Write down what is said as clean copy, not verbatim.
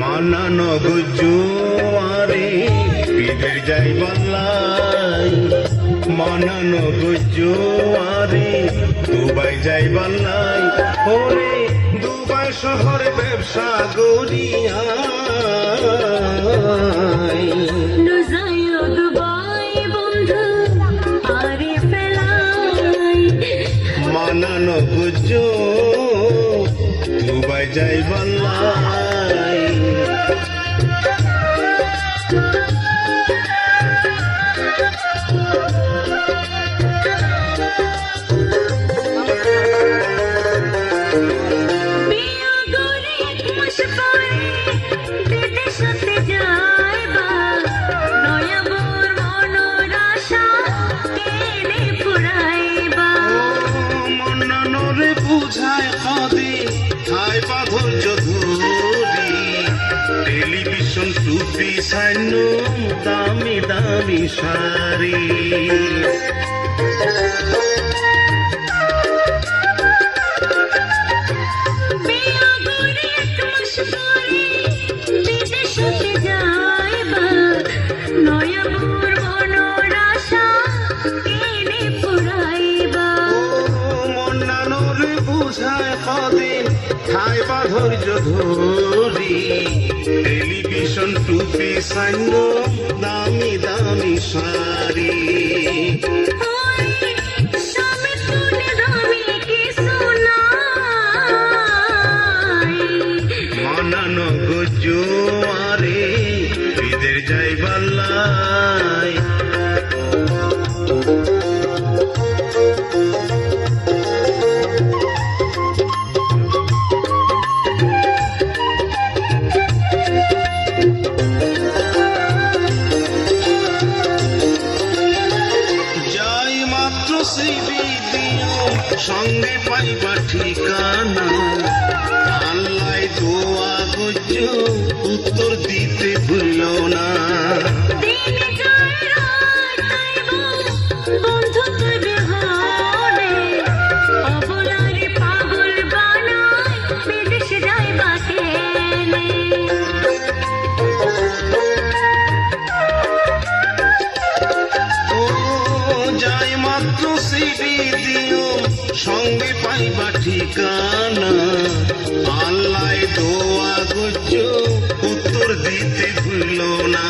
মানানো গুজুয়ারে বিদের যাই বাল্লাই মানানো গুজুয়ারে দুবাই যাই বাল্লাই ওরে দুবাই শহরে ব্যবসা গড়িয়া মানানো গুজু দুবাই যাই বাল্লাই বুঝায় কদে হাই ধৈর্য ধরি টেলিভিশন টুপি সাইন দামি দামি শাড়ি ধৈর্য ধরি টেলিভিশন টুপি সাইন দামি দামি শাড়ি মানানো গুজুয়ারে বিদের যাই বাল্লাই সঙ্গে পাইবা ঠিকানা আল্লাহ দোয়া গুজু উত্তর দিতে ভুল না যাই মাত্র সিবি দিও সঙ্গে পাইবা ঠিকানা আল্লাহ দোয়া গুজু উত্তর দিতে ভুল না